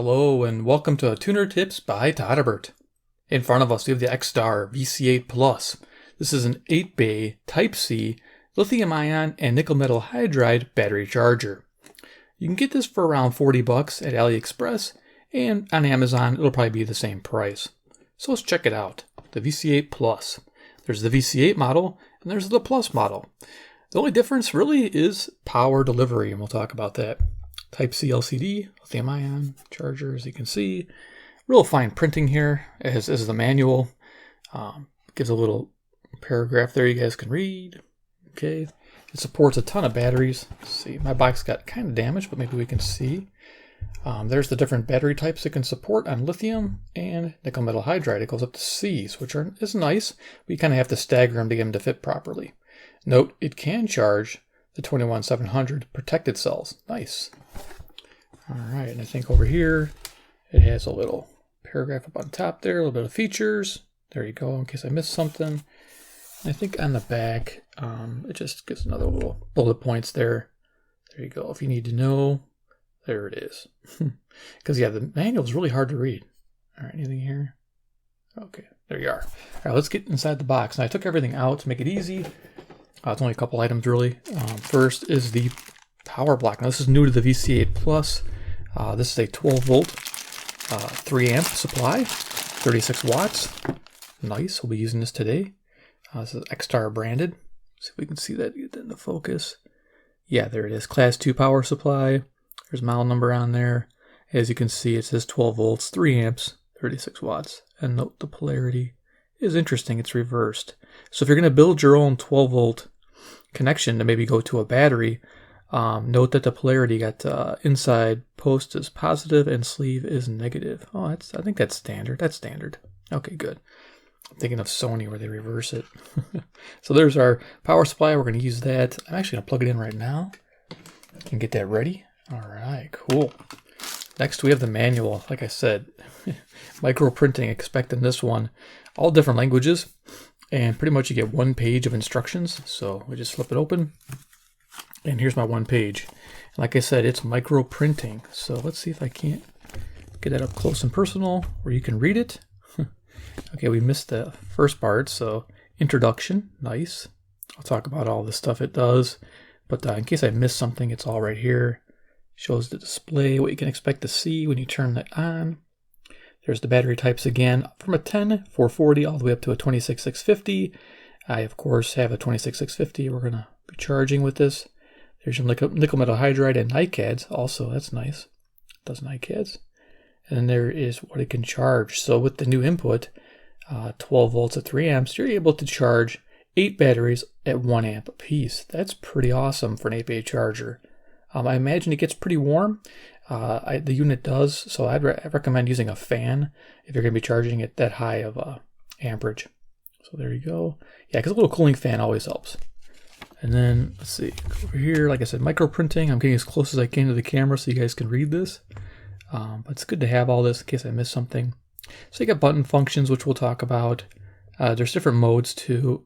Hello and welcome to Tuner Tips by todderbert. In front of us we have the XTAR VC8 Plus. This is an 8-bay Type-C lithium ion and nickel metal hydride battery charger. You can get this for around $40 at AliExpress, and on Amazon it'll probably be the same price. So let's check it out. The VC8 Plus. There's the VC8 model and there's the Plus model. The only difference really is power delivery, and we'll talk about that. Type-C LCD, lithium ion charger, as you can see. Real fine printing here, as is the manual. Gives a little paragraph there you guys can read. Okay, it supports a ton of batteries. Let's see, my box got kind of damaged, but maybe we can see. There's the different battery types it can support on lithium and nickel metal hydride. It goes up to C's, which is nice, but you kind of have to stagger them to get them to fit properly. Note, it can charge the 21700 protected cells. Nice. All right, and I think over here it has a little paragraph up on top there, a little bit of features. There you go, in case I missed something. And I think on the back, it just gives another little bullet points there. There you go. If you need to know, there it is. Because, yeah, the manual is really hard to read. All right, anything here? Okay, there you are. All right, let's get inside the box. And I took everything out to make it easy. It's only a couple items, really. First is the power block. Now, this is new to the VC8 Plus. This is a 12-volt, 3-amp supply, 36 watts. Nice. We'll be using this today. This is XTAR branded. See if we can see that, get that into focus. Yeah, there it is. Class 2 power supply. There's model number on there. As you can see, it says 12 volts, 3 amps, 36 watts. And note the polarity is interesting. It's reversed. So if you're going to build your own 12-volt connection to maybe go to a battery, note that the polarity got inside post is positive and sleeve is negative. Oh, I think that's standard. That's standard. Okay, good. I'm thinking of Sony where they reverse it. So there's our power supply. We're going to use that. I'm actually going to plug it in right now and get that ready. All right, cool. Next, we have the manual. Like I said, micro printing, expecting this one. All different languages, and pretty much you get one page of instructions. So we just flip it open. And here's my one page. Like I said, it's micro printing. So let's see if I can't get that up close and personal where you can read it. Okay, we missed the first part. So introduction, nice. I'll talk about all the stuff it does. But in case I missed something, it's all right here. Shows the display, what you can expect to see when you turn that on. There's the battery types again, from a 10-440 all the way up to a 26-650. I, of course, have a 26-650 we're going to be charging with this. There's your nickel metal hydride and NiCads. Also, that's nice. It does NiCads. And then there is what it can charge. So with the new input, 12 volts at 3 amps, you're able to charge 8 batteries at 1 amp apiece. That's pretty awesome for an 8-bay charger. I imagine it gets pretty warm. The unit does, so I'd recommend using a fan if you're going to be charging it that high of amperage. So there you go. Yeah, because a little cooling fan always helps. And then, let's see, over here, like I said, micro printing. I'm getting as close as I can to the camera so you guys can read this. But it's good to have all this in case I miss something. So you got button functions, which we'll talk about. There's different modes too,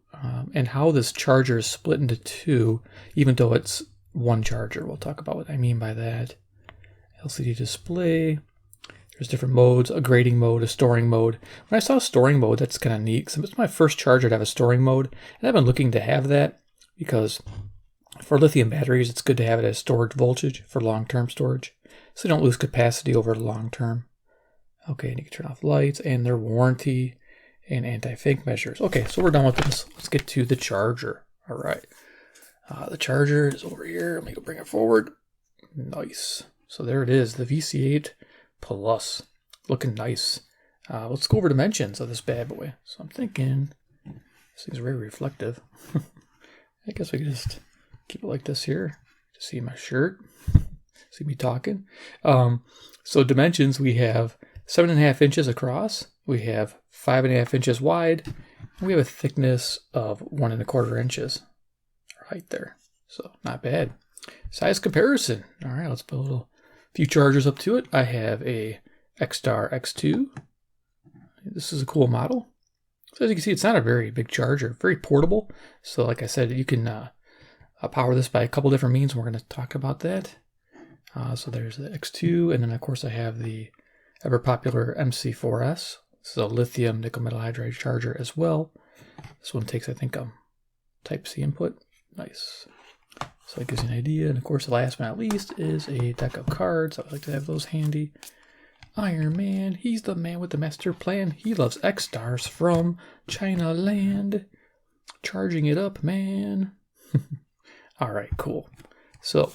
and how this charger is split into two, even though it's one charger. We'll talk about what I mean by that. LCD display. There's different modes, a grading mode, a storing mode. When I saw storing mode, that's kind of neat, because it's my first charger to have a storing mode, and I've been looking to have that because for lithium batteries, it's good to have it as storage voltage for long-term storage, so you don't lose capacity over the long term. Okay, and you can turn off lights and their warranty and anti-fake measures. Okay, so we're done with this. Let's get to the charger. All right. The charger is over here. Let me go bring it forward. Nice. So there it is, the VC8 Plus. Looking nice. Let's go over dimensions of this bad boy. So I'm thinking, this thing's very reflective. I guess we can just keep it like this here to see my shirt. See me talking. So dimensions, we have 7.5 inches across. We have 5.5 inches wide. And we have a thickness of 1.25 inches. Right there. So not bad. Size comparison. All right, let's put a few chargers up to it. I have a XTAR X2. This is a cool model. So as you can see, it's not a very big charger, very portable. So like I said, you can power this by a couple different means. We're going to talk about that. So there's the X2, and then of course I have the ever popular MC4S. This is a lithium nickel metal hydride charger as well. This one takes, I think, Type-C input. Nice. So it gives you an idea. And of course, last but not least is a deck of cards. I would like to have those handy. Iron Man, he's the man with the master plan. He loves XTARs from China land. Charging it up, man. All right, cool. So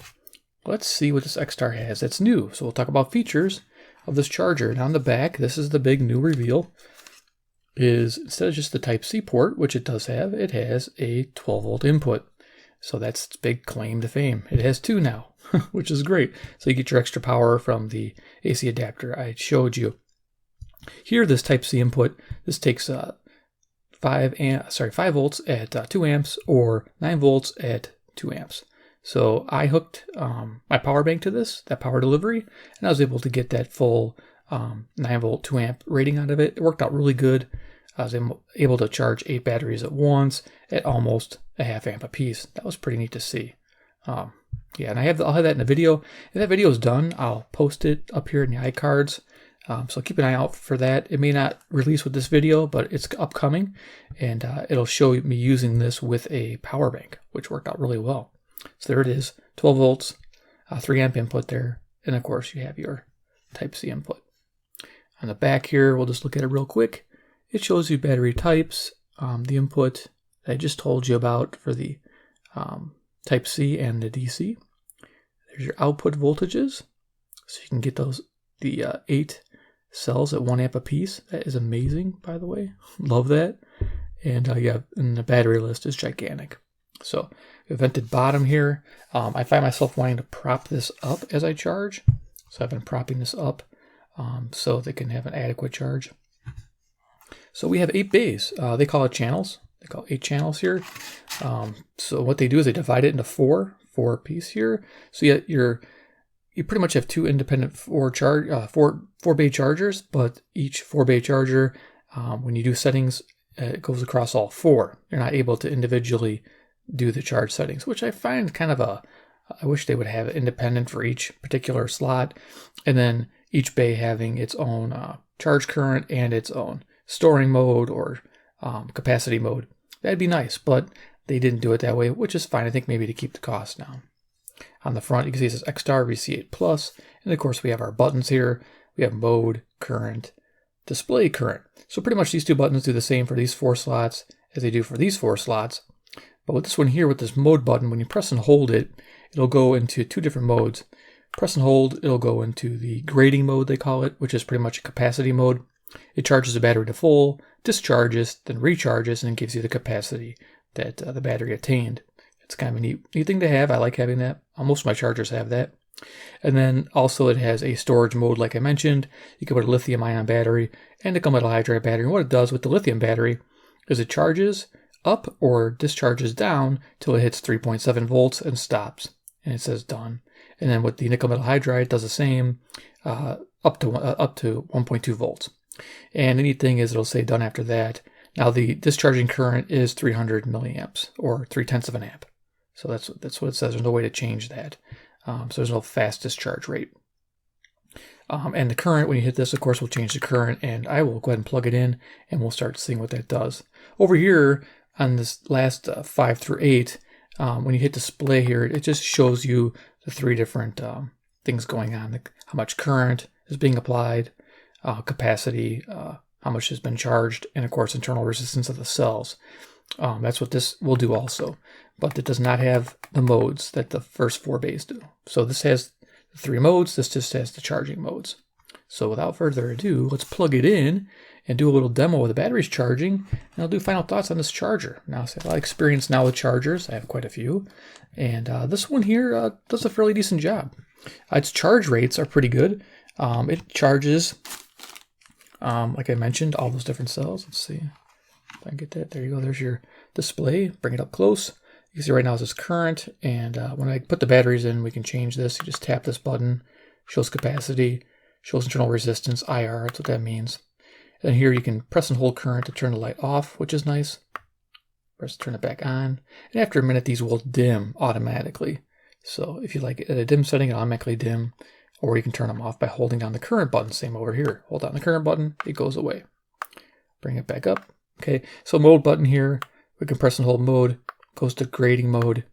let's see what this XTAR has that's new. So we'll talk about features of this charger. And on the back, this is the big new reveal, is instead of just the Type-C port, which it does have, it has a 12-volt input. So that's its big claim to fame. It has two now, which is great. So you get your extra power from the AC adapter I showed you. Here, this Type-C input, this takes 5 volts at 2 amps or 9 volts at 2 amps. So I hooked my power bank to this, that power delivery, and I was able to get that full 9 volt 2 amp rating out of it. It worked out really good. I was able to charge 8 batteries at once at almost a half amp a piece. That was pretty neat to see. Yeah, and I'll have that in a video. If that video is done, I'll post it up here in the iCards. So keep an eye out for that. It may not release with this video, but it's upcoming, and it'll show me using this with a power bank, which worked out really well. So there it is, 12 volts, 3 amp input there, and of course you have your Type-C input. On the back here, we'll just look at it real quick. It shows you battery types, the input that I just told you about for the Type-C and the DC. There's your output voltages, so you can get the 8 cells at 1 amp a piece. That is amazing, by the way. Love that. And yeah, and the battery list is gigantic. So the vented bottom here, I find myself wanting to prop this up as I charge. So I've been propping this up so they can have an adequate charge. So we have 8 bays. They call it channels. They call it 8 channels here. So what they do is they divide it into four piece here. So you pretty much have 2 independent 4 bay chargers, but each 4 bay charger, when you do settings, it goes across all 4. You're not able to individually do the charge settings, which I find kind of I wish they would have it independent for each particular slot, and then each bay having its own charge current and its own storing mode or capacity mode. That'd be nice, but they didn't do it that way, which is fine. I think maybe to keep the cost down. On the front, you can see it says XTAR VC8 Plus, and of course we have our buttons here. We have mode, current, display current. So pretty much these 2 buttons do the same for these 4 slots as they do for these 4 slots. But with this one here, with this mode button, when you press and hold it, it'll go into 2 different modes. Press and hold, it'll go into the grading mode, they call it, which is pretty much a capacity mode. It charges the battery to full, discharges, then recharges, and gives you the capacity that the battery attained. It's kind of a neat thing to have. I like having that. Most of my chargers have that. And then also it has a storage mode, like I mentioned. You can put a lithium-ion battery and nickel metal hydride battery. And what it does with the lithium battery is it charges up or discharges down till it hits 3.7 volts and stops. And it says done. And then with the nickel metal hydride, it does the same up to 1.2 volts. And the neat thing is it'll say done after that. Now the discharging current is 300 milliamps or 0.3 of an amp. So that's what it says. There's no way to change that. So there's no fast discharge rate. And the current, when you hit this, of course, will change the current, and I will go ahead and plug it in, and we'll start seeing what that does. Over here on this last 5 through 8, when you hit display here, it just shows you the 3 different things going on, how much current is being applied, capacity, how much has been charged, and of course internal resistance of the cells. That's what this will do also, but it does not have the modes that the first 4 bays do. So this has the 3 modes, this just has the charging modes. So without further ado, let's plug it in and do a little demo of the batteries charging, and I'll do final thoughts on this charger. Now, so I have a lot of experience now with chargers. I have quite a few, and this one here does a fairly decent job. Its charge rates are pretty good. It charges, like I mentioned, all those different cells. Let's see if I can get that. There you go. There's your display. Bring it up close. You can see right now it's current, and when I put the batteries in, we can change this. You just tap this button, shows capacity, shows internal resistance, IR, that's what that means. And here you can press and hold current to turn the light off, which is nice. Press turn it back on. And after a minute, these will dim automatically. So if you like it at a dim setting, it'll automatically dim. or you can turn them off by holding down the current button. Same over here. Hold down the current button, it goes away. Bring it back up. Okay, so mode button here, we can press and hold mode, goes to grading mode.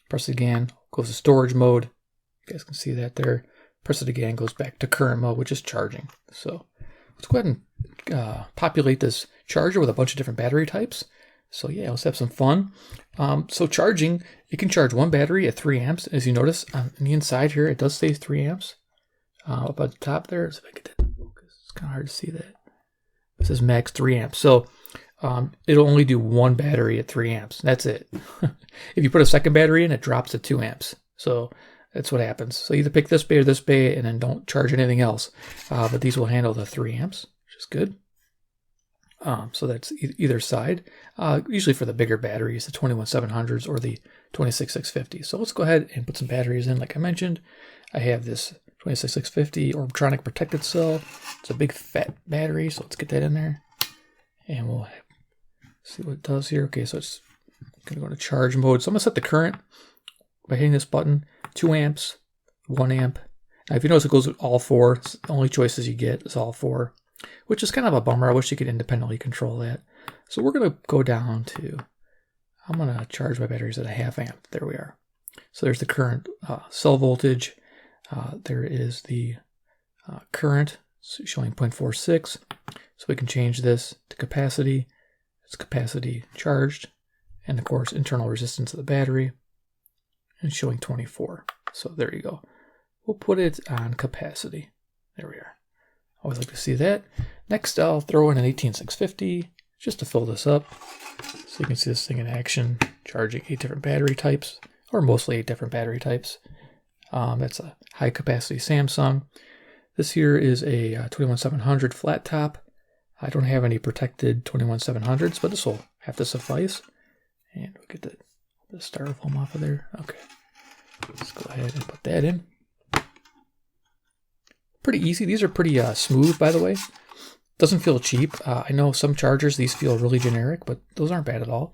Press it again, goes to storage mode. You guys can see that there. Press it again, goes back to current mode, which is charging. So let's go ahead and populate this charger with a bunch of different battery types. So yeah, let's have some fun. So charging, you can charge one battery at 3 amps. As you notice on the inside here, it does say 3 amps. Up at the top there, so if I get that to focus, it's kind of hard to see that. It says max 3 amps. So it'll only do one battery at 3 amps. That's it. If you put a second battery in, it drops to 2 amps. So that's what happens. So either pick this bay or this bay and then don't charge anything else. But these will handle the 3 amps, which is good. So that's either side. Usually for the bigger batteries, the 21700s or the 26650. So let's go ahead and put some batteries in. Like I mentioned, I have this 26650 Orbtronic protected cell. It's a big fat battery, so let's get that in there. And we'll see what it does here. Okay, so it's going to go into charge mode. So I'm going to set the current by hitting this button. 2 amps, 1 amp. Now if you notice, it goes with all 4. It's the only choices you get is all 4, which is kind of a bummer. I wish you could independently control that. So we're going to go down to, I'm going to charge my batteries at a 0.5 amp. There we are. So there's the current cell voltage. There is the current showing 0.46. So we can change this to capacity. It's capacity charged. And of course, internal resistance of the battery. And showing 24. So there you go. We'll put it on capacity. There we are. Always like to see that. Next, I'll throw in an 18650 just to fill this up. So you can see this thing in action, charging 8 different battery types, or mostly 8 different battery types. That's a high capacity Samsung. This here is a 21700 flat top. I don't have any protected 21700s, but this will have to suffice. And we'll get the styrofoam off of there. Okay, let's go ahead and put that in. Pretty easy. These are pretty smooth, by the way. Doesn't feel cheap. I know some chargers, these feel really generic, but those aren't bad at all.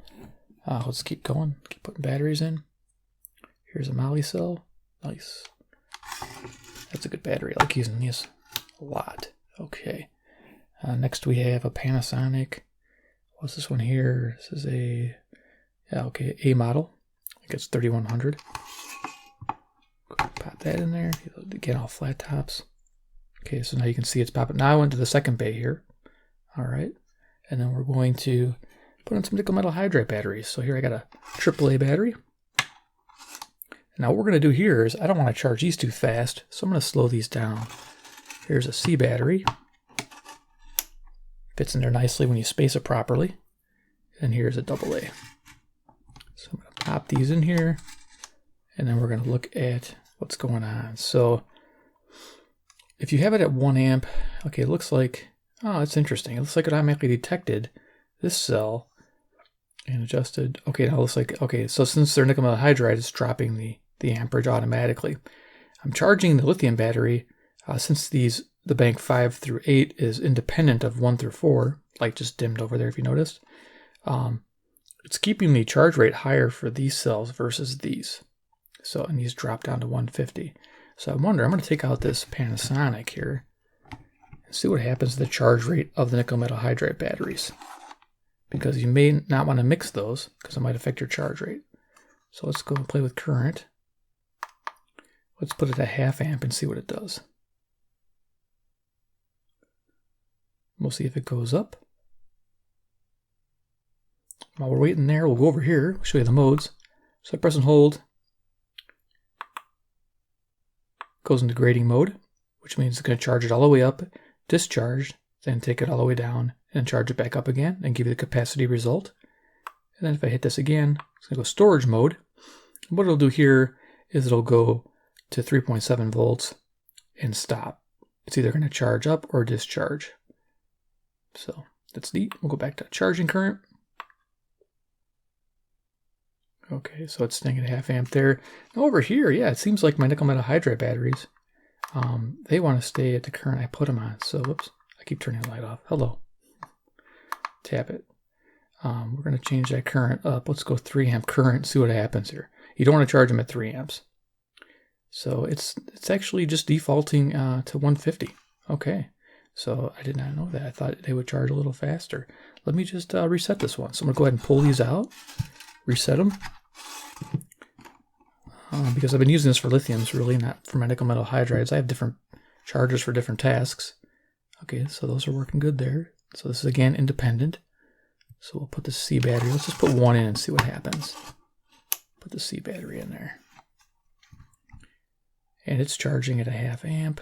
Let's keep going. Keep putting batteries in. Here's a Molly cell. Nice. That's a good battery. I like using these a lot. Okay. Next we have a Panasonic. What's this one here? This is a, A model. I think it's 3100. Pop that in there. Again, all flat tops. Okay, so now you can see it's popping. Now I went to the second bay here. All right. And then we're going to put in some nickel metal hydride batteries. So here I got a AAA battery. Now what we're going to do here is I don't want to charge these too fast, so I'm going to slow these down. Here's a C battery. Fits in there nicely when you space it properly. And here's a AA. So I'm going to pop these in here, and then we're going to look at what's going on. So if you have it at 1 amp, okay, it looks like, oh, it's interesting. It looks like it automatically detected this cell and adjusted. Okay, now it looks like, okay, so since they're nickel metal hydride, it's dropping the amperage automatically. I'm charging the lithium battery, since the bank 5 through 8 is independent of 1 through 4, like just dimmed over there if you noticed. It's keeping the charge rate higher for these cells versus these. So, and these drop down to 150. So I wonder, I'm going to take out this Panasonic here and see what happens to the charge rate of the nickel metal hydride batteries. Because you may not want to mix those because it might affect your charge rate. So let's go and play with current. Let's put it at 0.5 amp and see what it does. We'll see if it goes up. While we're waiting there, we'll go over here, show you the modes. So I press and hold. Goes into grading mode, which means it's going to charge it all the way up, discharge, then take it all the way down, and charge it back up again, and give you the capacity result. And then if I hit this again, it's going to go storage mode. And what it'll do here is it'll go to 3.7 volts and stop. It's either going to charge up or discharge. So that's neat. We'll go back to charging current. Okay, so it's staying at 0.5 amp there. Now over here, yeah, it seems like my nickel metal hydride batteries, they want to stay at the current I put them on. So, whoops, I keep turning the light off. Hello. Tap it. We're going to change that current up. Let's go 3 amp current, see what happens here. You don't want to charge them at 3 amps. So it's actually just defaulting to 150. Okay, so I did not know that. I thought they would charge a little faster. Let me just reset this one. So I'm gonna go ahead and pull these out, reset them. Because I've been using this for lithiums, really, not for my nickel metal hydrides. I have different chargers for different tasks. Okay, so those are working good there. So this is again independent. So we'll put the C battery. Let's just put one in and see what happens. Put the C battery in there. And it's charging at a 1/2 amp.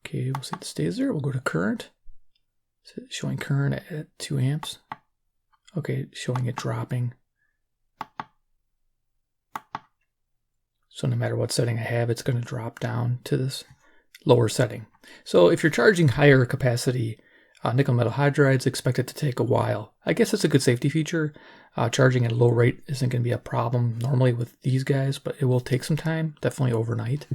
Okay, we'll see if it stays there. We'll go to current. So it's showing current at 2 amps. Okay, showing it dropping. So no matter what setting I have, it's going to drop down to this lower setting. So if you're charging higher capacity nickel metal hydrides, expect it to take a while. I guess it's a good safety feature. Charging at a low rate isn't going to be a problem normally with these guys, but it will take some time, definitely overnight.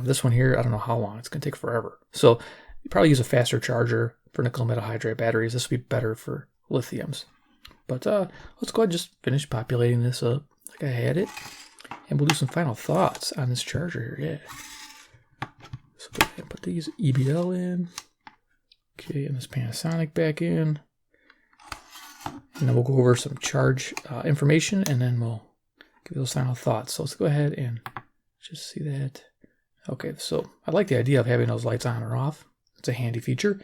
This one here, I don't know how long. It's going to take forever. So you probably use a faster charger for nickel metal hydride batteries. This would be better for lithiums. But let's go ahead and just finish populating this up like I had it. And we'll do some final thoughts on this charger here. Yeah. So go ahead and put these EBL in. Okay, and this Panasonic back in. And then we'll go over some charge information, and then we'll give those final thoughts. So let's go ahead and just see that. Okay, so I like the idea of having those lights on or off. It's a handy feature.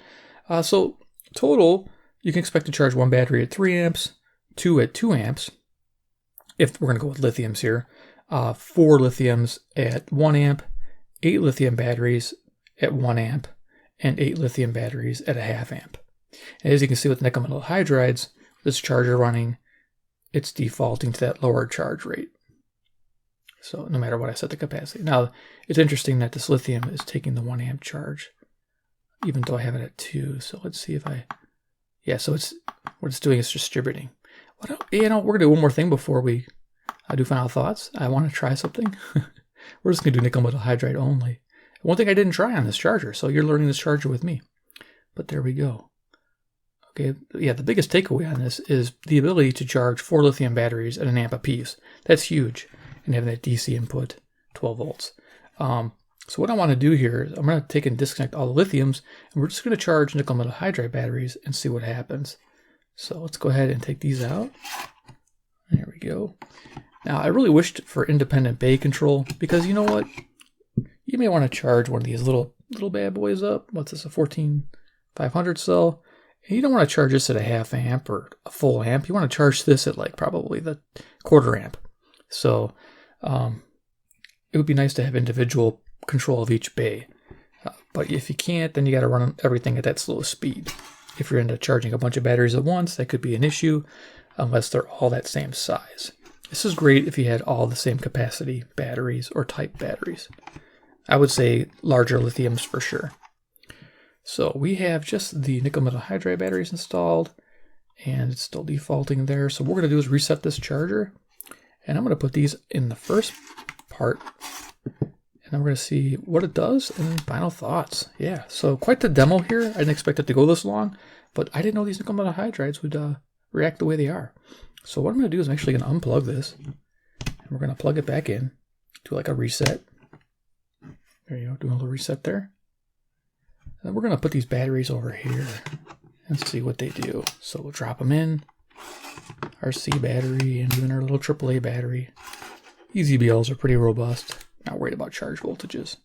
So total, you can expect to charge one battery at 3 amps, 2 at 2 amps, if we're going to go with lithiums here, 4 lithiums at 1 amp, 8 lithium batteries at 1 amp, and 8 lithium batteries at a 1/2 amp. And as you can see with nickel metal hydrides, this charger running, it's defaulting to that lower charge rate. So no matter what I set the capacity. Now, it's interesting that this lithium is taking the 1 amp charge, even though I have it at 2. So let's see if yeah, so what it's doing is distributing. We're going to do one more thing before we do final thoughts. I want to try something. We're just going to do nickel metal hydride only. One thing I didn't try on this charger, so you're learning this charger with me. But there we go. Okay, yeah, the biggest takeaway on this is the ability to charge 4 lithium batteries at 1 amp apiece. That's huge. And having that DC input, 12 volts. So what I want to do here is I'm going to take and disconnect all the lithiums, and we're just going to charge nickel metal hydride batteries and see what happens. So let's go ahead and take these out. There we go. Now, I really wished for independent bay control, because you know what? You may want to charge one of these little bad boys up. What's this, a 14500 cell? And you don't want to charge this at a 1/2 amp or a full amp. You want to charge this at like probably the 1/4 amp. So it would be nice to have individual control of each bay. But if you can't, then you got to run everything at that slow speed. If you're into charging a bunch of batteries at once, that could be an issue unless they're all that same size. This is great if you had all the same capacity batteries or type batteries. I would say larger lithiums for sure. So we have just the nickel metal hydride batteries installed, and it's still defaulting there. So what we're going to do is reset this charger, and I'm going to put these in the first part, and I'm going to see what it does and final thoughts. Yeah, so quite the demo here. I didn't expect it to go this long, but I didn't know these nickel metal hydrides would react the way they are. So what I'm going to do is I'm actually going to unplug this, and we're going to plug it back in, do like a reset. There you go, doing a little reset there. And then we're going to put these batteries over here and see what they do. So we'll drop them in, our C battery, and even our little AAA battery. These EBLs are pretty robust. Not worried about charge voltages.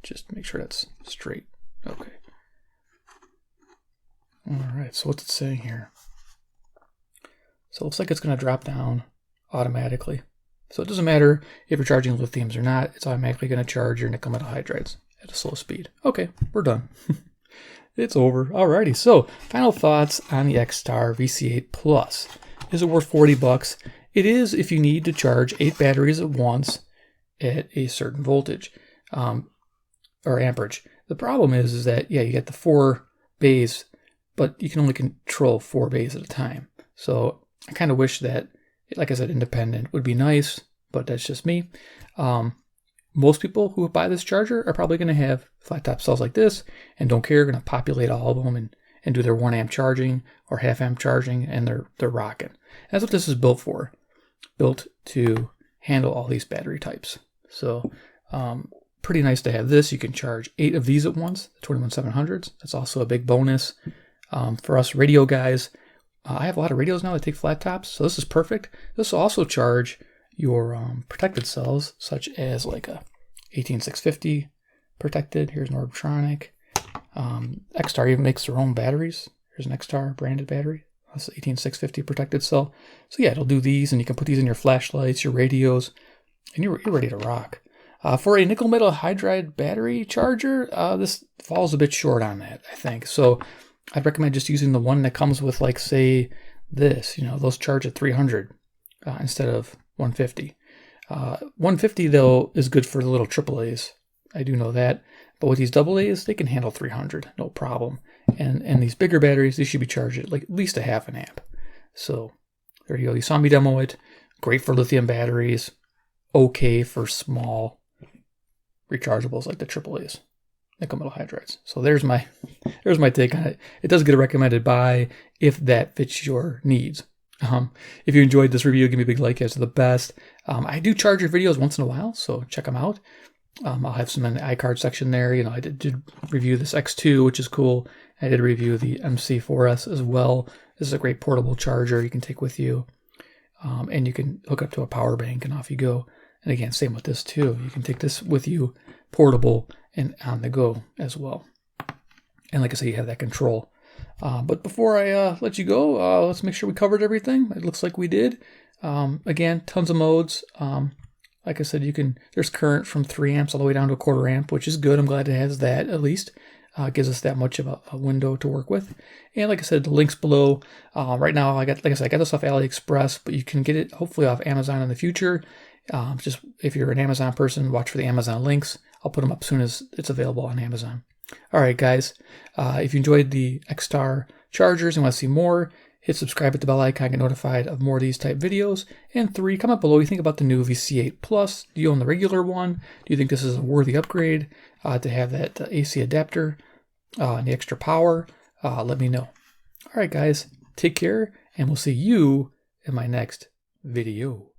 Just make sure that's straight. Okay. Alright, so what's it saying here? So it looks like it's going to drop down automatically. So it doesn't matter if you're charging lithiums or not, it's automatically going to charge your nickel metal hydrides at a slow speed. Okay, we're done. It's over. Alrighty, so final thoughts on the XTAR VC8 Plus. Is it worth $40? It is if you need to charge 8 batteries at once at a certain voltage or amperage. The problem is that, yeah, you get the 4 bays, but you can only control 4 bays at a time. So I kind of wish that, like I said, independent would be nice, but that's just me. Most people who buy this charger are probably going to have flat top cells like this and don't care, going to populate all of them and do their 1 amp charging or 1/2 amp charging, and they're rocking. That's what this is built for. built to handle all these battery types. So pretty nice to have this. You can charge 8 of these at once, the 21700s. That's also a big bonus. For us radio guys, I have a lot of radios now that take flat tops, so this is perfect. This will also charge your protected cells, such as like a 18650 protected. Here's an Orbtronic. XTAR even makes their own batteries. Here's an XTAR branded battery. That's 18650 protected cell. So yeah, it'll do these, and you can put these in your flashlights, your radios, and you're ready to rock. For a nickel metal hydride battery charger, this falls a bit short on that, I think. So I'd recommend just using the one that comes with, like, say, this. You know, those charge at 300 instead of 150. 150, though, is good for the little AAAs. I do know that. But with these AA's, they can handle 300, no problem. And these bigger batteries, they should be charged at like at least a half an amp. So there you go. You saw me demo it. Great for lithium batteries. Okay for small rechargeables like the AAAs, nickel metal hydrides. So there's my take on it. It does get a recommended buy if that fits your needs. If you enjoyed this review, give me a big like. It's the best. I do charge your videos once in a while, so check them out. I'll have some in the iCard section there. You know, I did review this X2, which is cool. I did review the MC4S as well. This is a great portable charger you can take with you. And you can hook up to a power bank and off you go. And again, same with this too. You can take this with you, portable and on the go as well. And like I say, you have that control. But before I let you go, let's make sure we covered everything. It looks like we did. Again, tons of modes. Like I said, there's current from 3 amps all the way down to a 1/4 amp, which is good. I'm glad it has that at least. Gives us that much of a window to work with. And like I said, the links below. Right now, I got this off AliExpress, but you can get it hopefully off Amazon in the future. Just if you're an Amazon person, watch for the Amazon links. I'll put them up as soon as it's available on Amazon. All right, guys. If you enjoyed the XTAR chargers and want to see more, hit subscribe, hit the bell icon, get notified of more of these type videos. And 3, comment below what you think about the new VC8 Plus. Do you own the regular one? Do you think this is a worthy upgrade to have that AC adapter and the extra power? Let me know. All right, guys, take care, and we'll see you in my next video.